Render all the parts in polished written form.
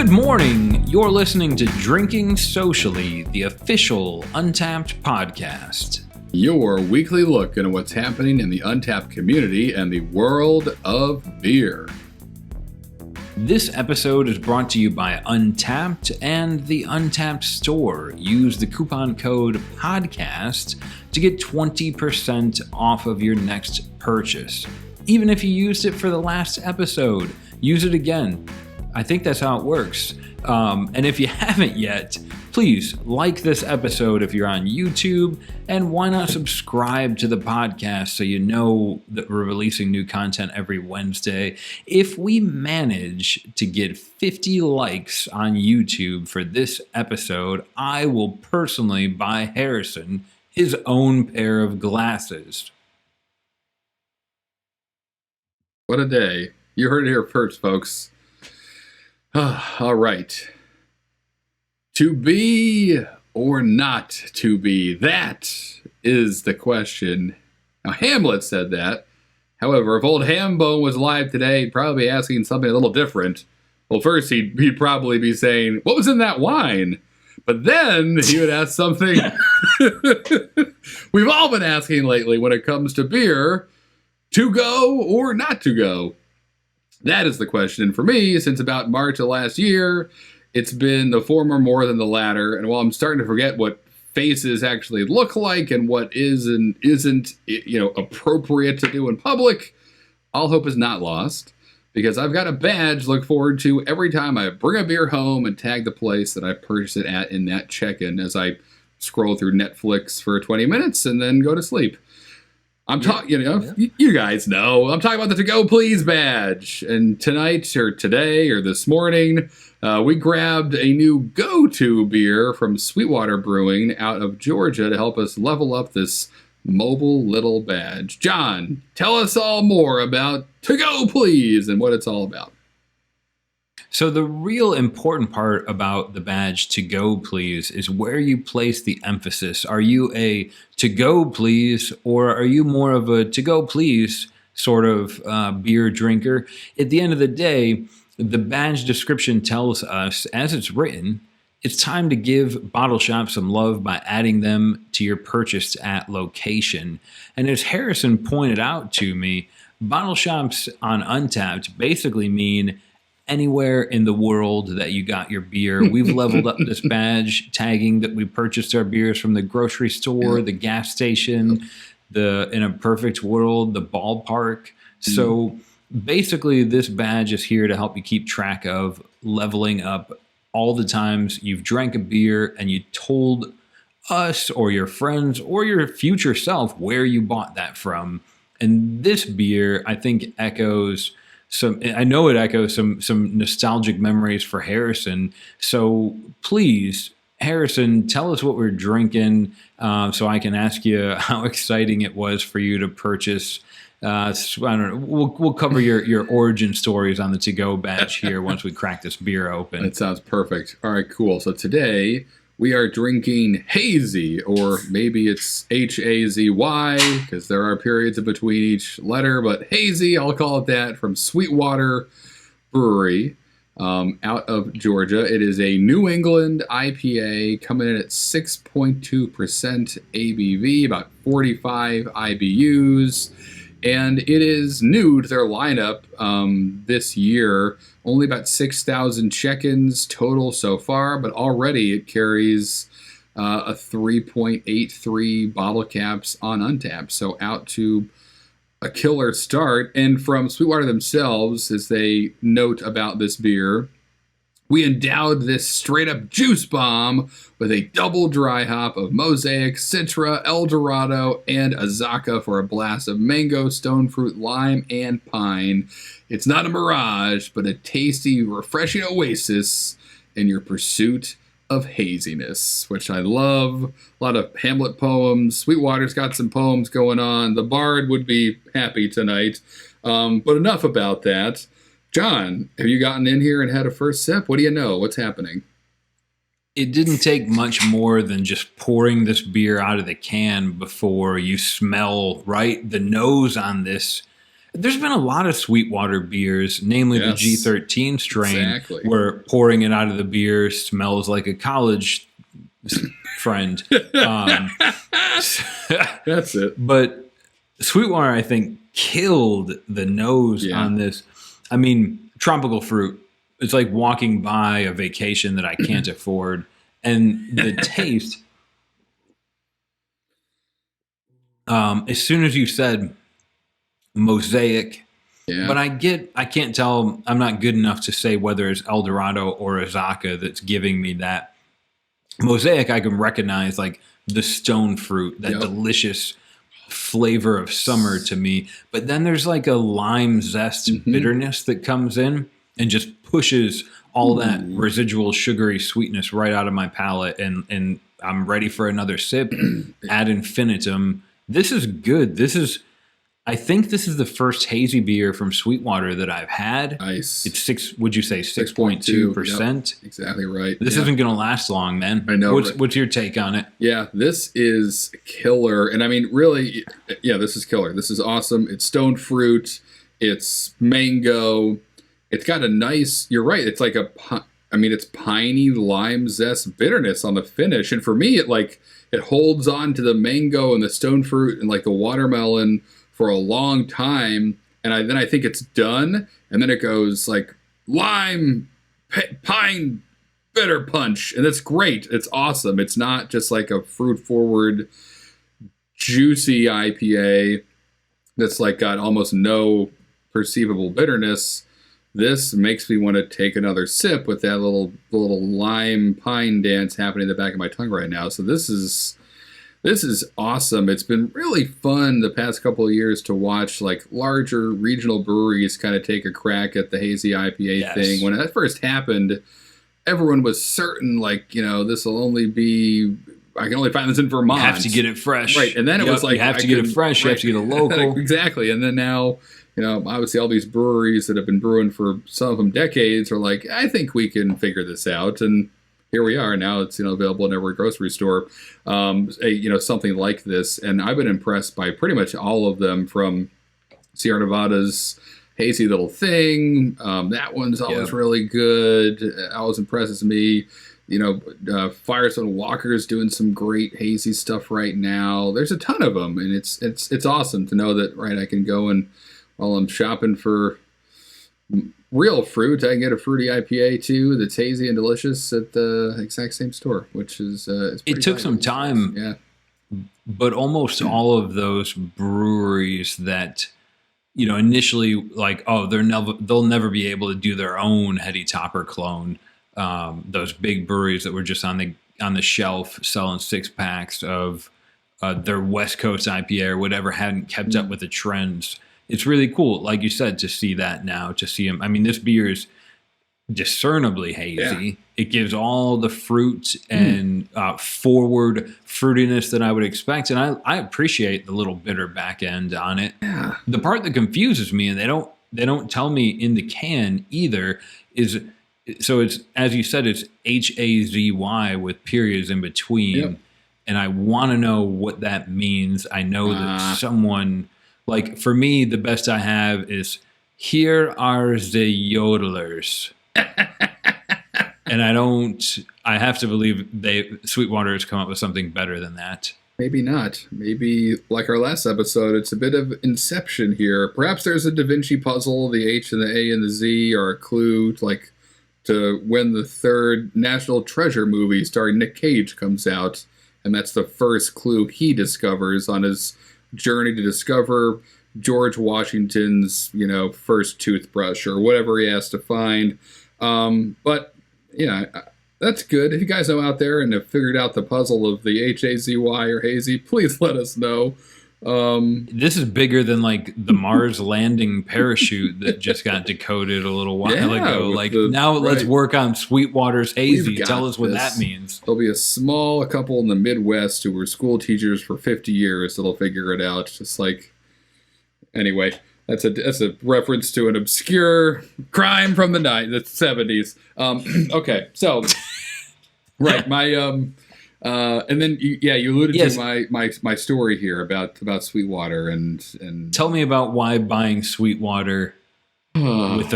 Good morning. You're listening to Drinking Socially, the official Untappd podcast. Your weekly look into what's happening in the Untappd community and the world of beer. This episode is brought to you by Untappd and the Untappd store. Use the coupon code PODCAST to get 20% off of your next purchase. Even if you used it for the last episode, use it again. I think that's how it works. And if you haven't yet, please like this episode if you're on YouTube, and why not subscribe to the podcast so you know that we're releasing new content every Wednesday. If we manage to get 50 likes on YouTube for this episode, I will personally buy Harrison his own pair of glasses. What a day. You heard it here first, folks. All right. To be or not to be, that is the question. Now, Hamlet said that. However, if old Hambone was alive today, he'd probably be asking something a little different. Well, first, he'd probably be saying, what was in that wine? But then he would ask something we've all been asking lately when it comes to beer: to go or not to go? That is the question. And for me, since about March of last year, it's been the former more than the latter. And while I'm starting to forget what faces actually look like and what is and isn't, appropriate to do in public, all hope is not lost, because I've got a badge to look forward to every time I bring a beer home and tag the place that I purchased it at in that check-in as I scroll through Netflix for 20 minutes and then go to sleep. I'm talking, you guys know, I'm talking about the To Go Please badge. And tonight or today or this morning, we grabbed a new go-to beer from SweetWater Brewing out of Georgia to help us level up this mobile little badge. John, tell us all more about To Go Please and what it's all about. So the real important part about the badge To Go Please is where you place the emphasis. Are you a To Go Please, or are you more of a To Go Please sort of beer drinker? At the end of the day, the badge description tells us, as it's written, it's time to give bottle shops some love by adding them to your purchase at location. And as Harrison pointed out to me, bottle shops on Untappd basically mean anywhere in the world that you got your beer. We've leveled up this badge tagging that we purchased our beers from: the grocery store, the gas station, in a perfect world, the ballpark. So basically this badge is here to help you keep track of leveling up all the times you've drank a beer and you told us or your friends or your future self where you bought that from. And this beer, I think, echoes some nostalgic memories for Harrison. So please, Harrison, tell us what we're drinking, so I can ask you how exciting it was for you to purchase. I don't know. We'll cover your origin stories on the To Go badge here once we crack this beer open. That sounds perfect. All right, cool. So today we are drinking Hazy, or maybe it's H.A.Z.Y, because there are periods in between each letter, but Hazy, I'll call it that, from SweetWater Brewery out of Georgia. It is a New England IPA coming in at 6.2% ABV, about 45 IBUs. And it is new to their lineup this year. Only about 6,000 check-ins total so far, but already it carries a 3.83 bottle caps on Untappd. So out to a killer start. And from SweetWater themselves, as they note about this beer, we endowed this straight-up juice bomb with a double dry hop of Mosaic, Citra, Dorado and Azacca for a blast of mango, stone fruit, lime, and pine. It's not a mirage, but a tasty, refreshing oasis in your pursuit of haziness, which I love. A lot of Hamlet poems. SweetWater's got some poems going on. The Bard would be happy tonight. But enough about that. John, have you gotten in here and had a first sip? What do you know? What's happening? It didn't take much more than just pouring this beer out of the can before you smell, right? The nose on this There's been a lot of Sweetwater beers, namely the Yes, G13 strain, exactly. where pouring it out of the beer smells like a college friend. That's it. But Sweetwater, I think, killed the nose Yeah. on this. I mean, tropical fruit. It's like walking by a vacation that I can't afford. And the taste, as soon as you said Mosaic, Yeah. but I can't tell, I'm not good enough to say whether it's El Dorado or Azacca that's giving me that. Mosaic, I can recognize like the stone fruit, that delicious flavor of summer to me. But then there's like a lime zest bitterness that comes in and just pushes all that residual sugary sweetness right out of my palate. And I'm ready for another sip ad infinitum. This is good. I think this is the first hazy beer from Sweetwater that I've had. Nice. It's would you say 6.2%? Yep, exactly right. This isn't going to last long, man. I know. What's your take on it? Yeah, this is killer. And I mean, really, yeah, this is killer. This is awesome. It's stone fruit. It's mango. It's got a nice, you're right. It's like it's piney lime zest bitterness on the finish. And for me, it holds on to the mango and the stone fruit and like the watermelon for a long time, and then I think it's done, and then it goes like lime, pine, bitter punch, and that's great. It's awesome. It's not just like a fruit-forward, juicy IPA that's like got almost no perceivable bitterness. This makes me want to take another sip with that little lime pine dance happening in the back of my tongue right now. So this is awesome. It's been really fun the past couple of years to watch like larger regional breweries kind of take a crack at the hazy IPA thing. When that first happened, everyone was certain this will only be, I can only find this in Vermont. You have to get it fresh. Right. And then it was like, you have to get it fresh. You have to get it local. Exactly. And then now, obviously all these breweries that have been brewing for some of them decades are like, I think we can figure this out. And here we are. Now it's available in every grocery store. Something like this, and I've been impressed by pretty much all of them. From Sierra Nevada's Hazy Little Thing, that one's always really good. Always impresses me. Firestone Walker's doing some great hazy stuff right now. There's a ton of them, and it's awesome to know that. Right, I can go and while I'm shopping for real fruit, I can get a fruity IPA too that's hazy and delicious at the exact same store, which is it took some time. Yeah. But almost all of those breweries that, initially like, they'll never be able to do their own Heady Topper clone. Those big breweries that were just on the shelf selling 6-packs of their West Coast IPA or whatever hadn't kept up with the trends. It's really cool, like you said, to see that now, to see them. I mean, this beer is discernibly hazy. Yeah. It gives all the fruit and forward fruitiness that I would expect. And I appreciate the little bitter back end on it. Yeah. The part that confuses me, and they don't tell me in the can either, is so it's, as you said, it's H.A.Z.Y with periods in between. Yep. And I want to know what that means. I know that someone... Like, for me, the best I have is, here are the yodelers. And I have to believe Sweetwater has come up with something better than that. Maybe not. Maybe, like our last episode, it's a bit of Inception here. Perhaps there's a Da Vinci puzzle. The H and the A and the Z are a clue to when the third National Treasure movie starring Nick Cage comes out. And that's the first clue he discovers on his journey to discover George Washington's, first toothbrush or whatever he has to find. But yeah, that's good. If you guys know out there and have figured out the puzzle of the H.A.Z.Y or Hazy, please let us know. This is bigger than like the Mars landing parachute that just got decoded a little while ago. Like let's work on Sweetwater's Hazy. Tell us what that means. There'll be a couple in the Midwest who were school teachers for 50 years that'll figure it out. Just like, anyway, that's a reference to an obscure crime from the 70s. Okay, so right, And then you alluded Yes. to my story here about SweetWater and Tell me about why buying SweetWater with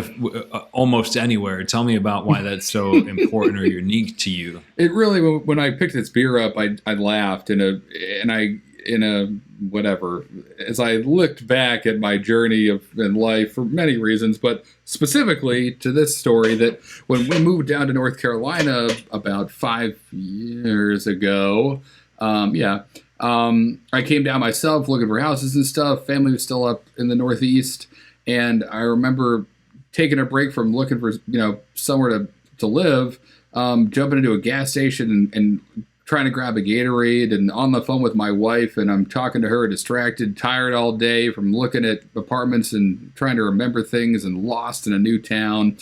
almost anywhere. Tell me about why that's so important or unique to you. it really, when I picked this beer up, I laughed in a whatever, as I looked back at my journey in life for many reasons, but specifically to this story, that when we moved down to North Carolina about 5 years ago, I came down myself looking for houses and stuff. Family was still up in the Northeast, and I remember taking a break from looking for somewhere to live, jumping into a gas station and trying to grab a Gatorade, and on the phone with my wife, and I'm talking to her, distracted, tired all day from looking at apartments and trying to remember things, and lost in a new town,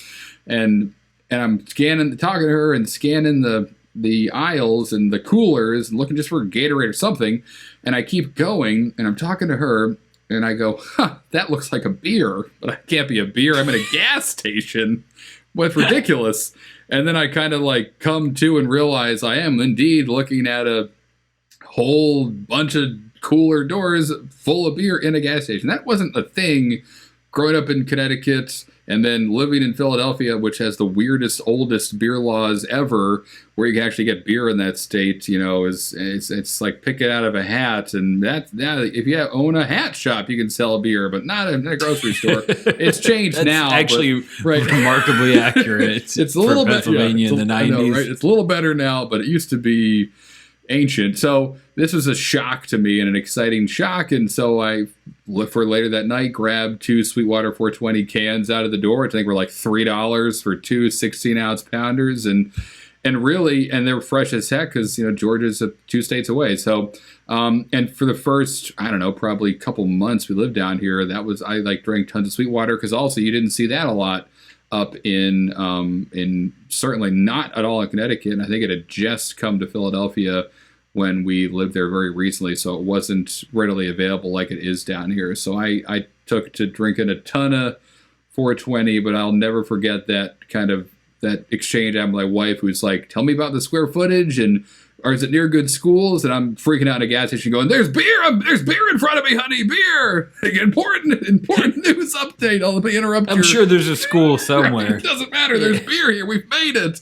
and I'm talking to her and scanning the aisles and the coolers and looking just for a Gatorade or something, and I keep going, and I'm talking to her, and I go, that looks like a beer, but it can't be a beer. I'm in a gas station. What's ridiculous? And then I kind of like come to and realize I am indeed looking at a whole bunch of cooler doors full of beer in a gas station. That wasn't a thing growing up in Connecticut and then living in Philadelphia, which has the weirdest, oldest beer laws ever, where you can actually get beer in that state. It's like pick it out of a hat, and that if you own a hat shop, you can sell beer, but not in a grocery store. It's changed That's now. Actually, right. Remarkably accurate. It's a little bit Pennsylvania in the 90s. I know, right? It's a little better now, but it used to be ancient. So this was a shock to me, and an exciting shock. And so I looked for later that night, grabbed 2 SweetWater 420 cans out of the door, which I think were like $3 for 2 16-ounce pounders, and they were fresh as heck, because Georgia's 2 states away. So and for the first, I don't know, probably couple months we lived down here, I drank tons of SweetWater, because also you didn't see that a lot up in certainly not at all in Connecticut. And I think it had just come to Philadelphia when we lived there very recently, so it wasn't readily available like it is down here. So I took to drinking a ton of 420, but I'll never forget that exchange I had with my wife, who's like, tell me about the square footage, or is it near good schools? And I'm freaking out in a gas station going, there's beer! There's beer in front of me, honey! Beer! Important news update. I'll interrupt you. I'm sure there's a school somewhere. It doesn't matter. There's beer here. We've made it.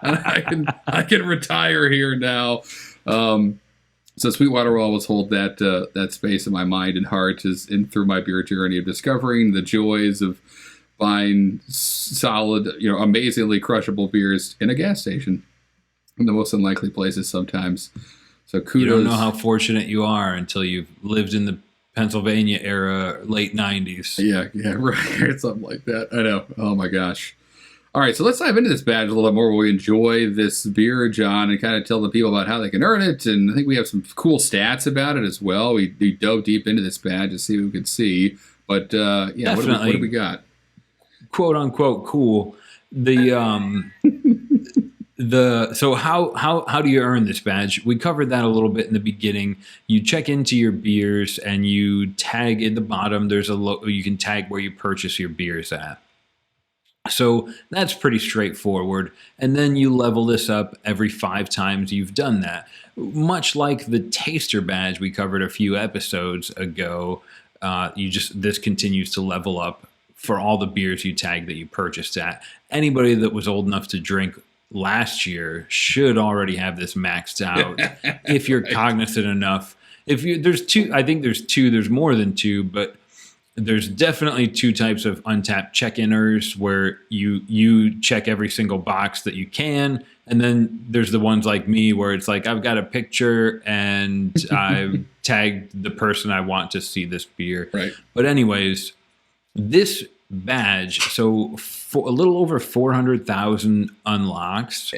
And I can retire here now. So SweetWater will always hold that space in my mind and heart, through my beer journey of discovering the joys of buying solid, amazingly crushable beers in a gas station. In the most unlikely places sometimes. So kudos. You don't know how fortunate you are until you've lived in the Pennsylvania era, late 90s. Yeah, right. Something like that. I know. Oh my gosh. All right, so let's dive into this badge a little bit more while we enjoy this beer, John, and kind of tell the people about how they can earn it. And I think we have some cool stats about it as well. We dove deep into this badge to see what we could see. But what do we got? Quote unquote cool. So how do you earn this badge? We covered that a little bit in the beginning. You check into your beers and you tag in the bottom. There's you can tag where you purchase your beers at. So that's pretty straightforward. And then you level this up every 5 times you've done that. Much like the taster badge we covered a few episodes ago, this continues to level up for all the beers you tag that you purchased at. Anybody that was old enough to drink last year should already have this maxed out if you're cognizant enough. There's more than 2, but there's definitely 2 types of Untappd check-inners where you check every single box that you can, and then there's the ones like me where it's like I've got a picture and I've tagged the person I want to see this beer. Right. But anyways, this badge, so for a little over 400,000 unlocks,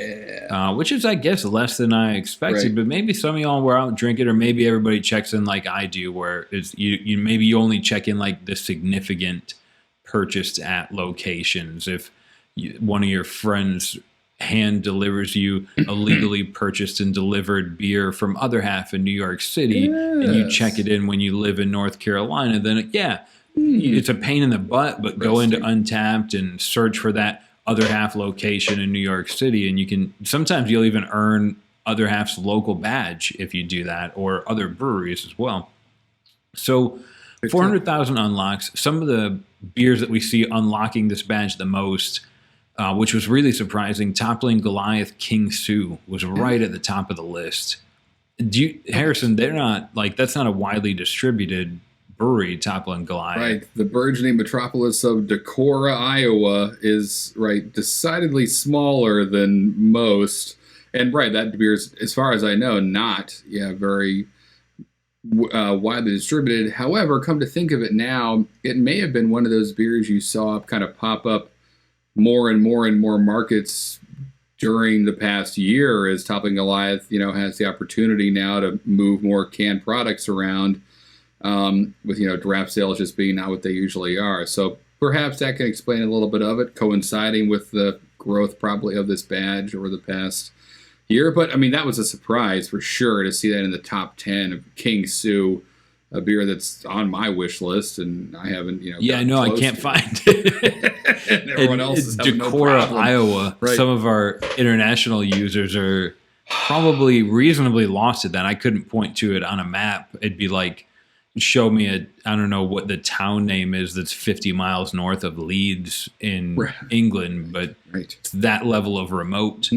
which is, I guess, less than I expected. Right. But maybe some of y'all were out drinking, or maybe everybody checks in like I do, where it's you only check in like the significant purchased at locations. If one of your friends hand delivers you a legally purchased and delivered beer from other half in New York City, and you check it in when you live in North Carolina, then it's a pain in the butt, but go into Untappd and search for that other half location in New York City, and sometimes you'll even earn other half's local badge if you do that, or other breweries as well. So 400,000 unlocks. Some of the beers that we see unlocking this badge the most, which was really surprising, Toppling Goliath King Sue was right at the top of the list. Harrison, they're not like, that's not a widely distributed brewery, Toppling Goliath. Right. The burgeoning metropolis of Decorah, Iowa is, right, decidedly smaller than most. And, right, that beer's, as far as I know, not, very widely distributed. However, come to think of it now, it may have been one of those beers you saw kind of pop up more and more and more markets during the past year as Toppling Goliath, has the opportunity now to move more canned products around, with, draft sales just being not what they usually are. So perhaps that can explain a little bit of it, coinciding with the growth probably of this badge over the past year. But, I mean, that was a surprise for sure to see that in the top 10 of King Sue, a beer that's on my wish list, and I haven't, Yeah, I know, I can't find it. And everyone else is having no Decorah, problem. Iowa. Right. Some of our international users are probably reasonably lost at that. I couldn't point to it on a map. It'd be like, show me I don't know what the town name is that's 50 miles north of Leeds in England, but it's that level of remote.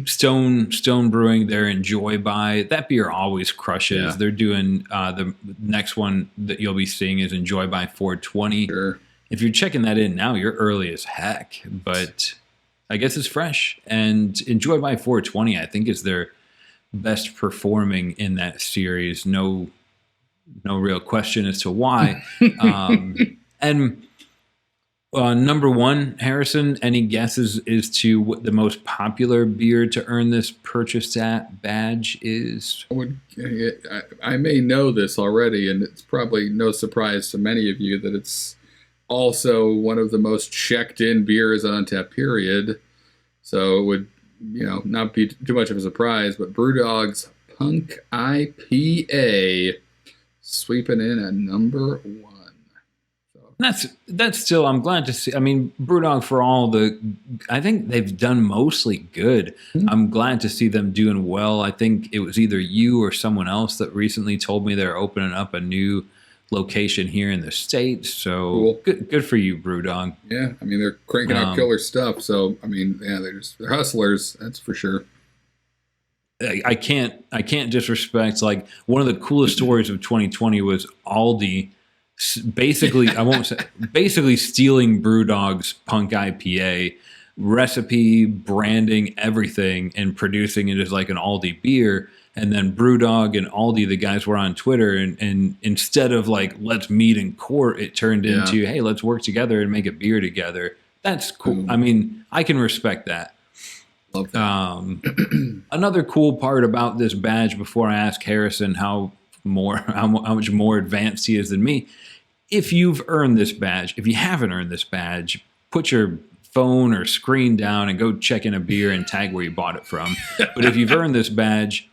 Stone Brewing, they're in H.A.Z.Y. That beer always crushes. Yeah. They're doing the next one that you'll be seeing is H.A.Z.Y 420. Sure. If you're checking that in now, you're early as heck, but I guess it's fresh. And H.A.Z.Y 420, I think, is their best performing in that series. No real question as to why. And number one, Harrison, any guesses as to what the most popular beer to earn this purchased at badge is? I may know this already, and it's probably no surprise to many of you that it's also one of the most checked in beers on Untappd, period. So it would, not be too much of a surprise, but Brewdog's Punk IPA sweeping in at number 1. That's still, I'm glad to see. I mean, Brewdog, for all I think they've done mostly good. Mm-hmm. I'm glad to see them doing well. I think it was either you or someone else that recently told me they're opening up a new location here in the States. So cool. Good for you, Brewdog. Yeah, I mean, they're cranking out killer stuff. So, I mean, yeah, they're hustlers. That's for sure. I can't disrespect, like, one of the coolest stories of 2020 was Aldi basically stealing Brewdog's Punk IPA recipe, branding, everything, and producing it as like an Aldi beer. And then Brewdog and Aldi, the guys were on Twitter, and instead of like, let's meet in court, it turned into, hey, let's work together and make a beer together. That's cool. I mean, I can respect that. Love that. Another cool part about this badge, before I ask Harrison how much more advanced he is than me, if you've earned this badge, if you haven't earned this badge, put your phone or screen down and go check in a beer and tag where you bought it from. But if you've earned this badge,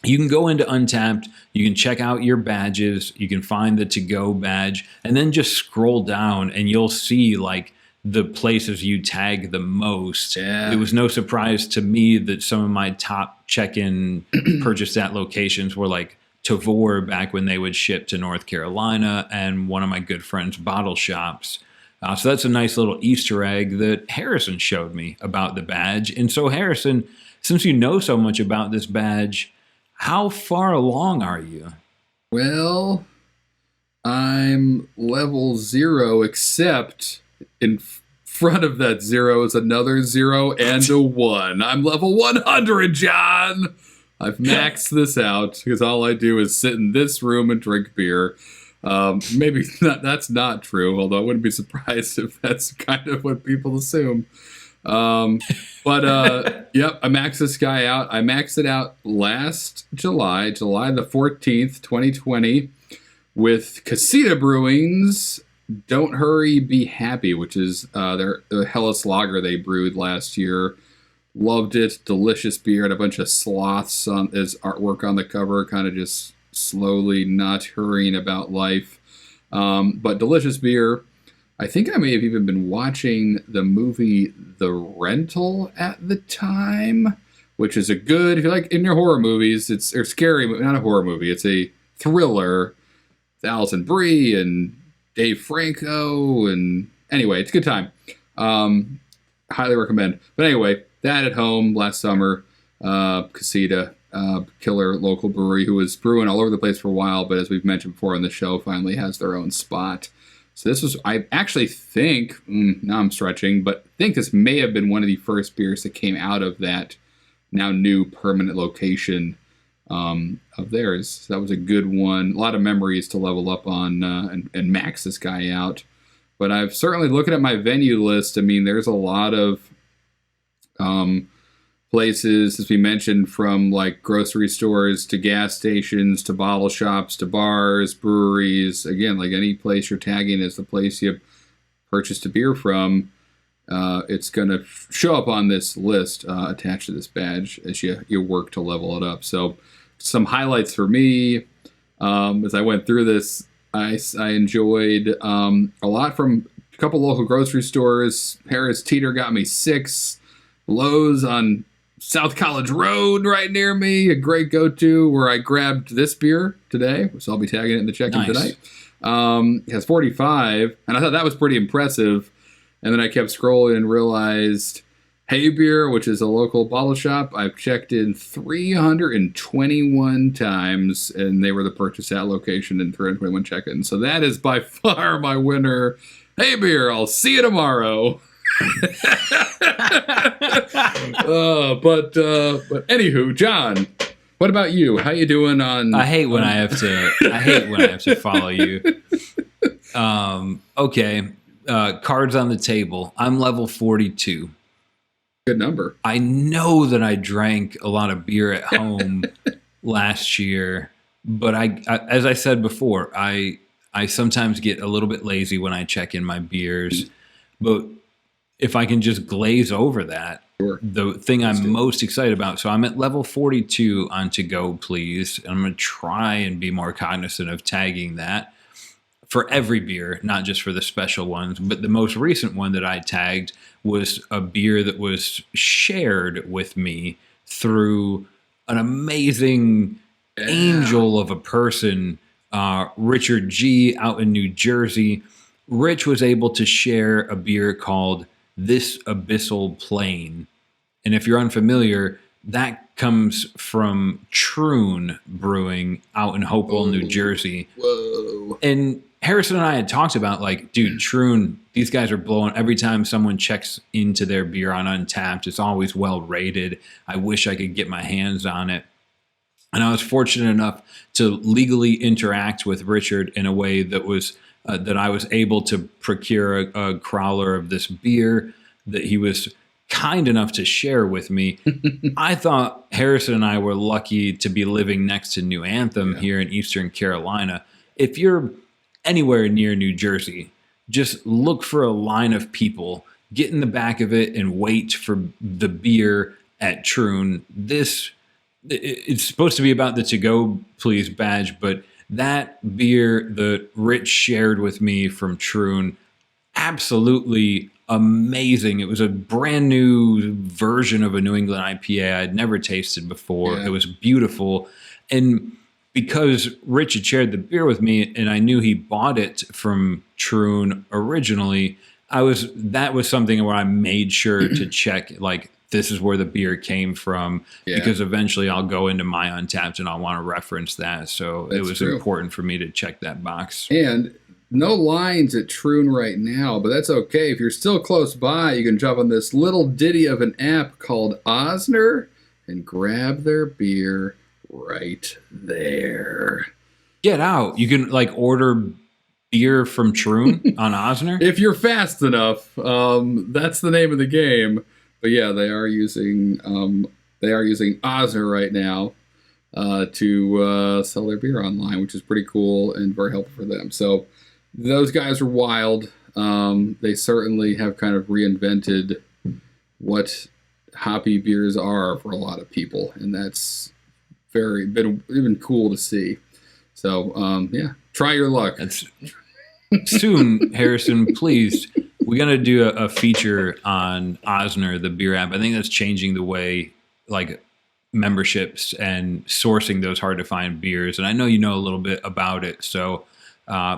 you can go into Untappd, you can check out your badges, you can find the to-go badge, and then just scroll down and you'll see like the places you tag the most. Yeah. It was no surprise to me that some of my top check-in purchase at locations were like Tavor back when they would ship to North Carolina, and one of my good friend's bottle shops. So that's a nice little Easter egg that Harrison showed me about the badge. And so, Harrison, since you know so much about this badge, how far along are you? Well, I'm level 0, except in front of that 0 is another 0 and a 1. I'm level 100, John! I've maxed this out because all I do is sit in this room and drink beer. Maybe that's not true, although I wouldn't be surprised if that's kind of what people assume. Yep, I maxed this guy out. I maxed it out last July the 14th, 2020, with Casita Brewing's Don't Hurry, Be Happy, which is their Helles lager they brewed last year. Loved it. Delicious beer. Had a bunch of sloths as artwork on the cover, kind of just slowly not hurrying about life. But delicious beer. I think I may have even been watching the movie The Rental at the time, which is a good, if you like in your horror movies, it's or scary, but not a horror movie. It's a thriller. With Alison Brie and Dave Franco, and anyway, it's a good time. Highly recommend. But anyway, that at home last summer, Casita, killer local brewery who was brewing all over the place for a while, but as we've mentioned before on the show, finally has their own spot. So this was, I actually think, now I'm stretching, but I think this may have been one of the first beers that came out of that now new permanent location of theirs. So that was a good one. A lot of memories to level up on and max this guy out. But I've certainly, looking at my venue list, I mean, there's a lot of places, as we mentioned, from like grocery stores to gas stations to bottle shops to bars, breweries. Again, like any place you're tagging as the place you purchased a beer from, it's going to show up on this list attached to this badge as you work to level it up. So some highlights for me as I went through this, I enjoyed a lot from a couple local grocery stores. Harris Teeter got me 6. Lowe's on South College Road right near me, a great go-to where I grabbed this beer today, so I'll be tagging it in the check-in tonight. It has 45, and I thought that was pretty impressive. And then I kept scrolling and realized Hey Beer, which is a local bottle shop, I've checked in 321 times, and they were the purchase at location and 321 check-ins. So that is by far my winner. Hey Beer, I'll see you tomorrow. But anywho, John, what about you? How you doing on? I hate when I have to follow you. Okay, cards on the table. I'm level 42. Good number. I know that I drank a lot of beer at home last year, but I, as I said before, I sometimes get a little bit lazy when I check in my beers, but if I can just glaze over that, sure. The thing I'm most excited about. So I'm at level 42 on To Go Please. And I'm going to try and be more cognizant of tagging that for every beer, not just for the special ones. But the most recent one that I tagged was a beer that was shared with me through an amazing angel of a person, Richard G. out in New Jersey. Rich was able to share a beer called This Abyssal Plain. And if you're unfamiliar, that comes from Troon Brewing out in Hopewell, New Jersey. Whoa. And Harrison and I had talked about, like, dude, Troon, these guys are blowing. Every time someone checks into their beer on Untappd, it's always well rated. I wish I could get my hands on it. And I was fortunate enough to legally interact with Richard in a way that was that I was able to procure a crowler of this beer that he was kind enough to share with me. I thought Harrison and I were lucky to be living next to New Anthem here in Eastern Carolina. If you're anywhere near New Jersey, just look for a line of people, get in the back of it, and wait for the beer at Troon. It's supposed to be about the To Go Please badge, but that beer that Rich shared with me from Troon, absolutely amazing. It was a brand new version of a New England IPA I'd never tasted before. Yeah. It was beautiful. And because Rich had shared the beer with me and I knew he bought it from Troon originally, that was something where I made sure to check, like, this is where the beer came from, because eventually I'll go into my Untappd and I'll want to reference that. So it was important for me to check that box. And no lines at Troon right now, but that's okay. If you're still close by, you can jump on this little ditty of an app called Osner and grab their beer right there. Get out. You can, like, order beer from Troon on Osner? If you're fast enough. That's the name of the game. But yeah, they are using Osner right now to sell their beer online, which is pretty cool and very helpful for them. So those guys are wild. They certainly have kind of reinvented what hoppy beers are for a lot of people, and that's been cool to see. So yeah, try your luck. soon, Harrison, please, we're gonna do a feature on Osner, the beer app. I think that's changing the way like memberships and sourcing those hard to find beers. And I know you know a little bit about it, so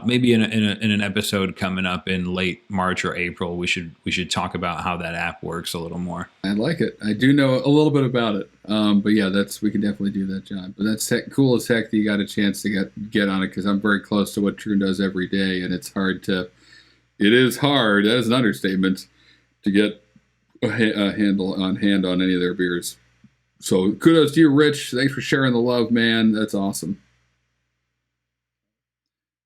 maybe in an episode coming up in late March or April, we should talk about how that app works a little more. I like it. I do know a little bit about it. But yeah, we can definitely do that, John. But that's cool as heck that you got a chance to get on it, because I'm very close to what Troon does every day, and it is hard, that is an understatement, to get a hand on any of their beers. So kudos to you, Rich. Thanks for sharing the love, man. That's awesome.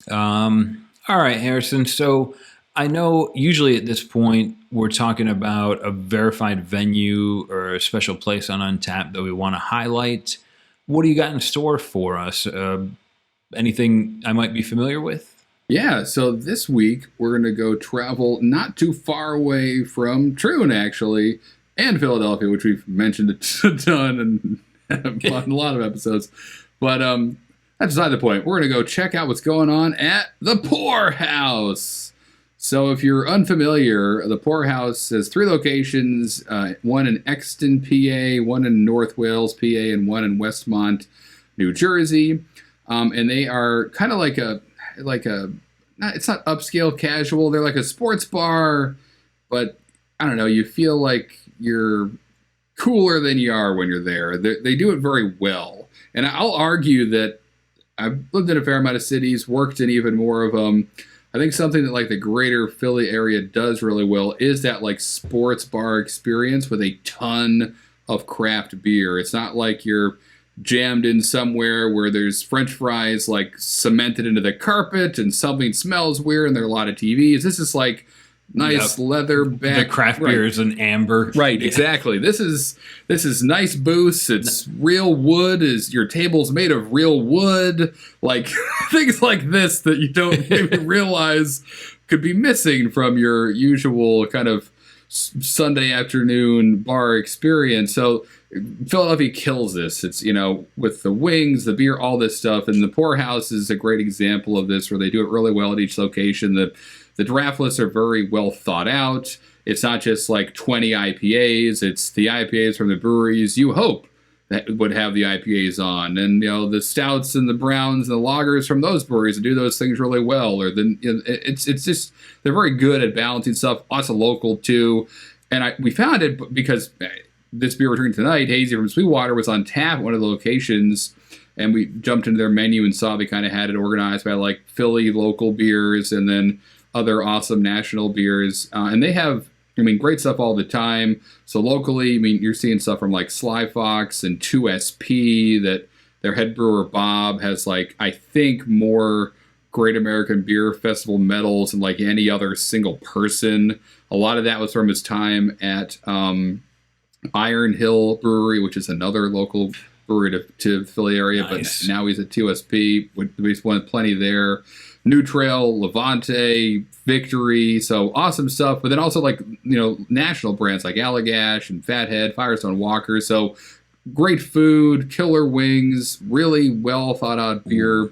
All right, Harrison. So I know usually at this point we're talking about a verified venue or a special place on Untappd that we want to highlight. What do you got in store for us? Anything I might be familiar with? Yeah, so this week we're going to go travel not too far away from Troon, actually, and Philadelphia, which we've mentioned a ton and on a lot of episodes. But that's beside the point. We're going to go check out what's going on at the Pour House. So if you're unfamiliar, the Pour House has 3 locations, one in Exton, PA, one in North Wales, PA, and one in Westmont, New Jersey. And they are kind of like a it's not upscale casual. They're like a sports bar, but I don't know, you feel like you're cooler than you are when you're there. They do it very well. And I'll argue that I've lived in a fair amount of cities, worked in even more of them. I think something that like the greater Philly area does really well is that like sports bar experience with a ton of craft beer. It's not like you're jammed in somewhere where there's French fries like cemented into the carpet and something smells weird and there are a lot of TVs. This is like nice leather back. The craft beer is an amber. Right, exactly. This is nice booths. It's real wood. Your table's made of real wood. Like things like this that you don't maybe realize could be missing from your usual kind of Sunday afternoon bar experience. So Philadelphia kills this. It's, with the wings, the beer, all this stuff. And the Pour House is a great example of this, where they do it really well at each location. The draft lists are very well thought out. It's not just like 20 IPAs. It's the IPAs from the breweries you hope that would have the IPAs on. And, the stouts and the browns and the lagers from those breweries that do those things really well. Or it's just, they're very good at balancing stuff. Also local too. And we found it because this beer we're drinking tonight, Hazy from SweetWater, was on tap at one of the locations. And we jumped into their menu and saw they kind of had it organized by like Philly local beers and then other awesome national beers. And they have, great stuff all the time. So locally, you're seeing stuff from like Sly Fox and 2SP, that their head brewer Bob has like, I think, more Great American Beer Festival medals than like any other single person. A lot of that was from his time at Iron Hill Brewery, which is another local brewery to the Philly area. Nice. But now he's at 2SP. He's won plenty there. New Trail, Levante, Victory, so awesome stuff. But then also like, national brands like Allagash and Fathead, Firestone Walker. So great food, killer wings, really well thought out beer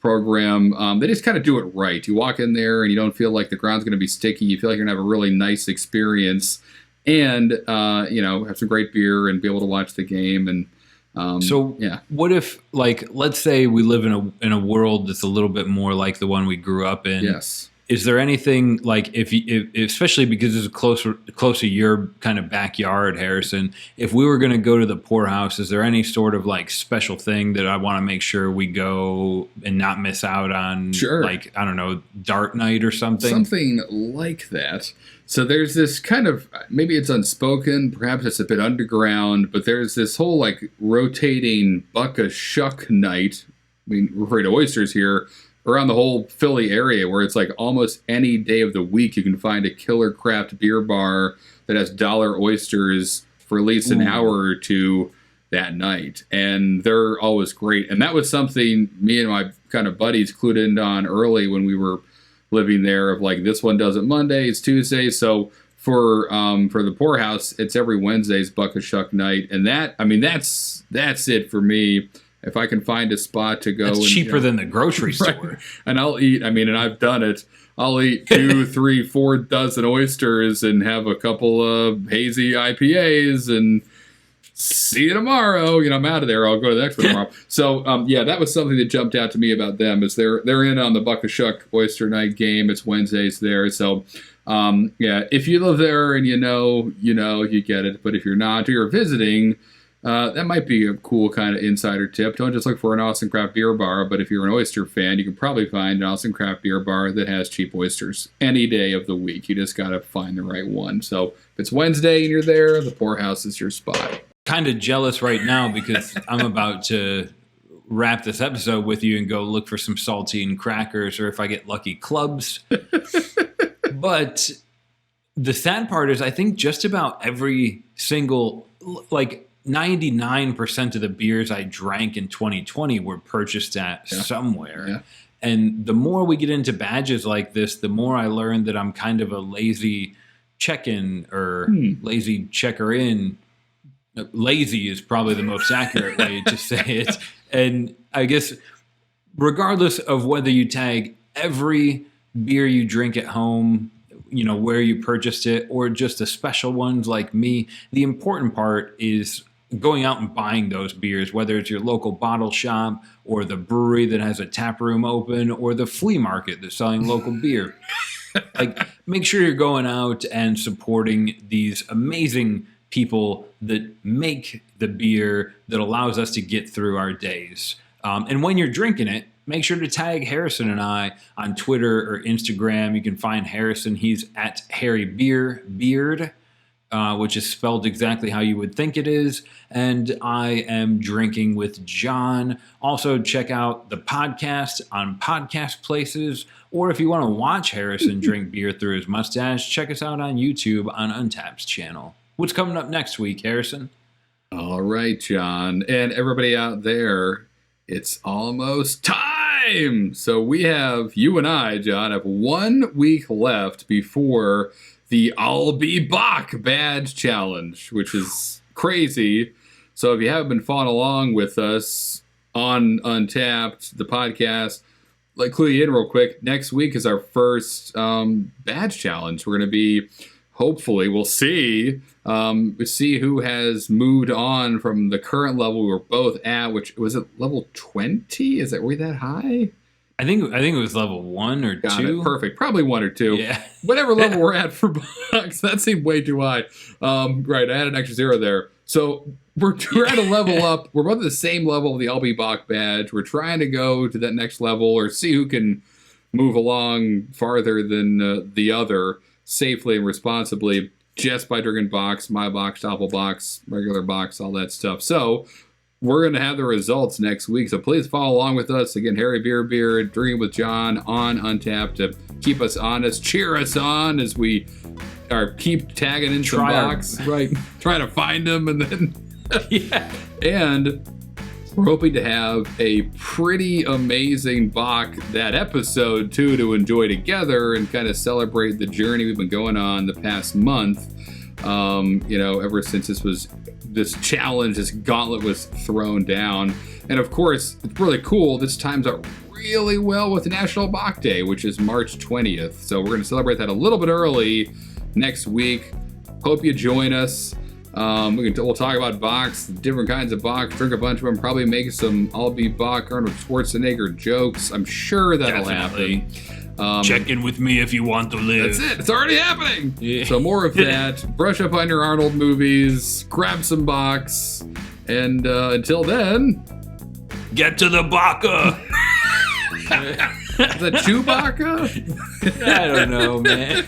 program. They just kind of do it right. You walk in there and you don't feel like the ground's going to be sticky. You feel like you're going to have a really nice experience and, have some great beer and be able to watch the game. And what if, like, let's say we live in a world that's a little bit more like the one we grew up in? Yes. Is there anything like if especially because it's close to your kind of backyard, Harrison? If we were going to go to the Pour House, is there any sort of like special thing that I want to make sure we go and not miss out on? Sure. Like, I don't know, dart night or something. Something like that. So there's this kind of, maybe it's unspoken, perhaps it's a bit underground, but there's this whole like rotating buck a shuck night. We're afraid of oysters here. Around the whole Philly area, where it's like almost any day of the week you can find a killer craft beer bar that has dollar oysters for at least an hour or two that night. And they're always great. And that was something me and my kind of buddies clued in on early when we were living there, of like, this one does it Monday, it's Tuesday. So for the Pour House, it's every Wednesday's Buck a Shuck night. And that's it for me. If I can find a spot to go. It's cheaper than the grocery store. Right. And I'll eat, and I've done it. I'll eat 2, 3, 4 dozen oysters and have a couple of hazy IPAs and see you tomorrow. I'm out of there. I'll go to the next one tomorrow. So, that was something that jumped out to me about them is they're in on the Buck a Shuck Oyster Night game. It's Wednesdays there. So, if you live there and you get it. But if you're not or you're visiting, that might be a cool kind of insider tip. Don't just look for an awesome craft beer bar, but if you're an oyster fan, you can probably find an awesome craft beer bar that has cheap oysters any day of the week. You just got to find the right one. So if it's Wednesday and you're there, the Poorhouse is your spot. Kind of jealous right now because I'm about to wrap this episode with you and go look for some saltine crackers or if I get lucky, clubs. But the sad part is I think just about every single, 99% of the beers I drank in 2020 were purchased at somewhere. Yeah. And the more we get into badges like this, the more I learn that I'm kind of a lazy check-in or lazy checker-in. Lazy is probably the most accurate way to say it. And I guess regardless of whether you tag every beer you drink at home, where you purchased it, or just the special ones like me, the important part is going out and buying those beers, whether it's your local bottle shop or the brewery that has a tap room open or the flea market that's selling local beer. Make sure you're going out and supporting these amazing people that make the beer that allows us to get through our days. And when you're drinking it, make sure to tag Harrison and I on Twitter or Instagram. You can find Harrison. He's at Harry Beard, which is spelled exactly how you would think it is. And I am Drinking with John. Also, check out the podcast on podcast places. Or if you want to watch Harrison drink beer through his mustache, check us out on YouTube on Untappd's channel. What's coming up next week, Harrison? All right, John. And everybody out there, it's almost time. So you and I, John, have 1 week left before the I'll Be Bach badge challenge, which is crazy. So if you haven't been following along with us on Untappd, the podcast, clue you in real quick. Next week is our first badge challenge. We're going to be, hopefully, we'll see who has moved on from the current level we were both at, which was it level 20? Were we that high? I think it was level 1 or 2. Got it. Perfect. Probably 1 or 2. Yeah. Whatever level we're at for bucks. That seemed way too high. Right. I had an extra 0 there. So we're trying to level up. We're both at the same level of the LB Bach badge. We're trying to go to that next level or see who can move along farther than the other safely and responsibly just by drinking box, my box, Doppel box, regular box, all that stuff. So we're going to have the results next week. So please follow along with us. Again, Harry Beard, Drinking with John on Untappd to keep us honest, cheer us on as we keep tagging in some box. Right. Trying to find them and then... Yeah. And we're hoping to have a pretty amazing Bach that episode, too, to enjoy together and kind of celebrate the journey we've been going on the past month. Ever since this challenge, this gauntlet was thrown down. And of course, it's really cool. This times out really well with National Bach Day, which is March 20th. So we're going to celebrate that a little bit early next week. Hope you join us. We'll talk about Bachs, different kinds of Bachs, drink a bunch of them, probably make some I'll Be Bach Arnold Schwarzenegger jokes. I'm sure that'll happen. Check in with me if you want to live. That's it. It's already happening. Yeah. So more of that. Brush up on your Arnold movies. Grab some Bachs. And until then... Get to the Baka! Is that Chewbacca? I don't know, man.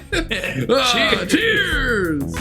Cheers!